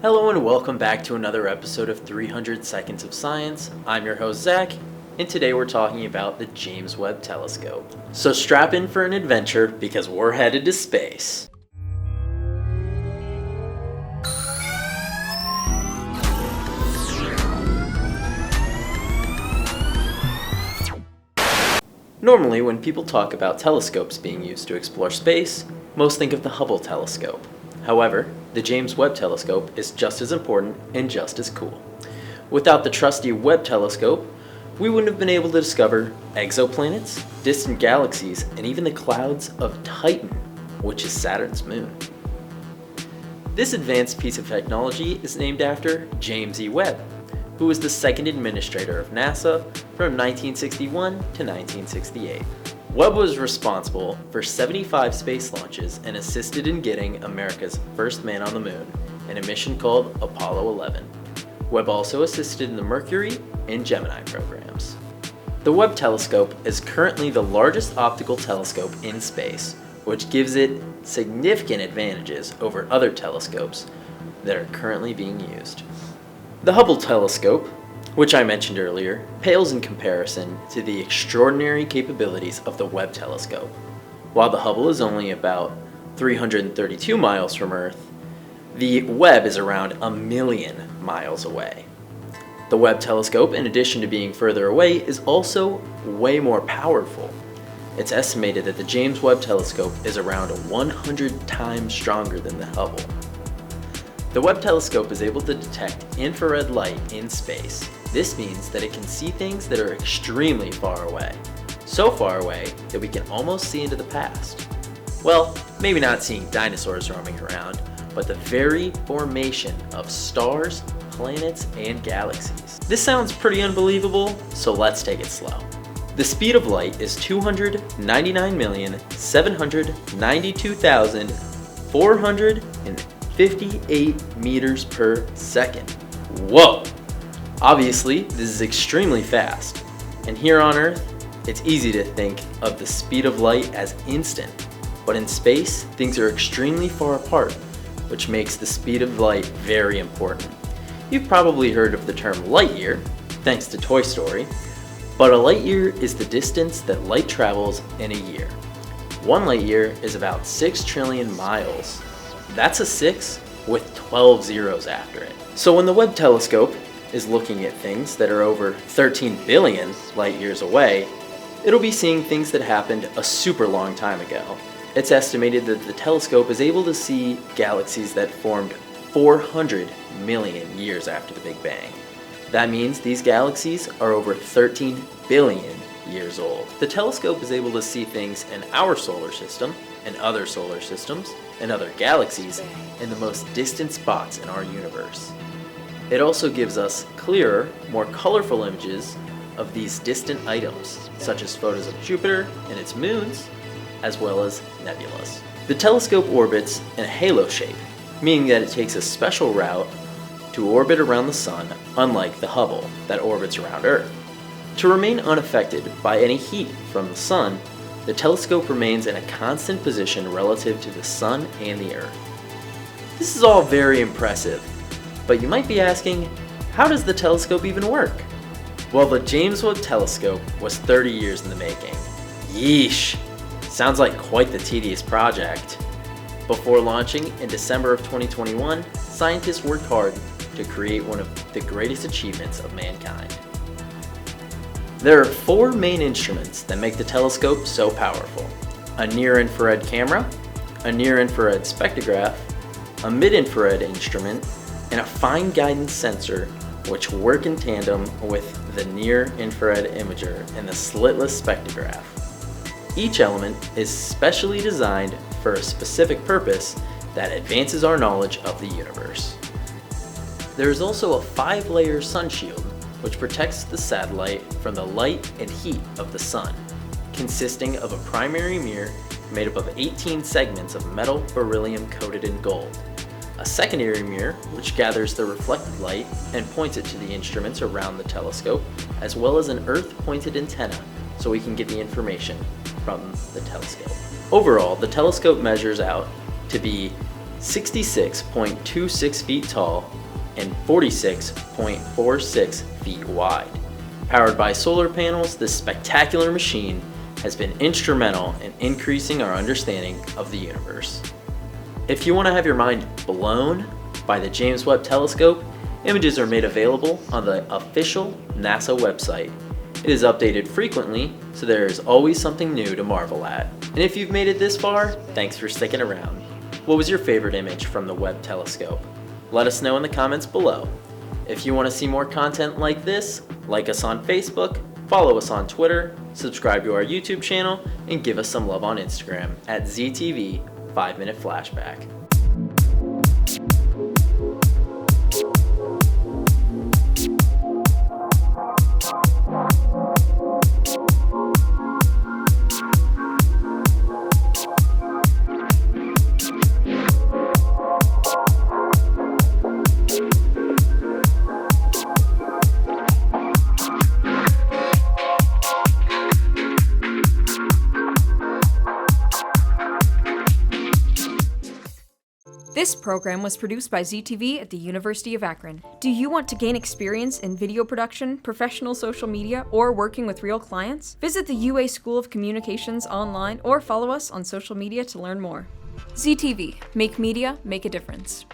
Hello and welcome back to another episode of 300 Seconds of Science. I'm your host Zach, and today we're talking about the James Webb Telescope. So strap in for an adventure because we're headed to space. Normally, when people talk about telescopes being used to explore space, most think of the Hubble telescope. However, the James Webb Telescope is just as important and just as cool. Without the trusty Webb telescope, we wouldn't have been able to discover exoplanets, distant galaxies, and even the clouds of Titan, which is Saturn's moon. This advanced piece of technology is named after James E. Webb, who was the second administrator of NASA from 1961 to 1968. Webb was responsible for 75 space launches and assisted in getting America's first man on the moon in a mission called Apollo 11. Webb also assisted in the Mercury and Gemini programs. The Webb telescope is currently the largest optical telescope in space, which gives it significant advantages over other telescopes that are currently being used. The Hubble telescope, which I mentioned earlier, pales in comparison to the extraordinary capabilities of the Webb telescope. While the Hubble is only about 332 miles from Earth, the Webb is around 1,000,000 miles away. The Webb telescope, in addition to being further away, is also way more powerful. It's estimated that the James Webb telescope is around 100 times stronger than the Hubble. The Webb telescope is able to detect infrared light in space. This means that it can see things that are extremely far away. So far away that we can almost see into the past. Well, maybe not seeing dinosaurs roaming around, but the very formation of stars, planets, and galaxies. This sounds pretty unbelievable, so let's take it slow. The speed of light is 299,792,458 meters per second. Whoa! Obviously, this is extremely fast, and here on Earth, it's easy to think of the speed of light as instant, but in space, things are extremely far apart, which makes the speed of light very important. You've probably heard of the term light year, thanks to Toy Story, but a light year is the distance that light travels in a year. One light year is about 6 trillion miles. That's a 6 with 12 zeros after it. So when the Webb telescope is looking at things that are over 13 billion light years away, it'll be seeing things that happened a super long time ago. It's estimated that the telescope is able to see galaxies that formed 400 million years after the Big Bang. That means these galaxies are over 13 billion years old. The telescope is able to see things in our solar system, and other solar systems, and other galaxies, and the most distant spots in our universe. It also gives us clearer, more colorful images of these distant items, such as photos of Jupiter and its moons, as well as nebulas. The telescope orbits in a halo shape, meaning that it takes a special route to orbit around the Sun, unlike the Hubble that orbits around Earth. To remain unaffected by any heat from the Sun, the telescope remains in a constant position relative to the Sun and the Earth. This is all very impressive, but you might be asking, how does the telescope even work? Well, the James Webb Telescope was 30 years in the making. Yeesh! Sounds like quite the tedious project. Before launching in December of 2021, scientists worked hard to create one of the greatest achievements of mankind. There are 4 main instruments that make the telescope so powerful: a near-infrared camera, a near-infrared spectrograph, a mid-infrared instrument, and a fine guidance sensor, which work in tandem with the near-infrared imager and the slitless spectrograph. Each element is specially designed for a specific purpose that advances our knowledge of the universe. There is also a 5-layer sun shield, which protects the satellite from the light and heat of the sun, consisting of a primary mirror made up of 18 segments of metal beryllium coated in gold, a secondary mirror which gathers the reflected light and points it to the instruments around the telescope, as well as an Earth-pointed antenna so we can get the information from the telescope. Overall, the telescope measures out to be 66.26 feet tall, and 46.46 feet wide. Powered by solar panels, this spectacular machine has been instrumental in increasing our understanding of the universe. If you want to have your mind blown by the James Webb Telescope, images are made available on the official NASA website. It is updated frequently, so there is always something new to marvel at. And if you've made it this far, thanks for sticking around. What was your favorite image from the Webb telescope? Let us know in the comments below. If you want to see more content like this, like us on Facebook, follow us on Twitter, subscribe to our YouTube channel, and give us some love on Instagram at ZTV 5-Minute Flashback. This program was produced by ZTV at the University of Akron. Do you want to gain experience in video production, professional social media, or working with real clients? Visit the UA School of Communications online or follow us on social media to learn more. ZTV, make media, make a difference.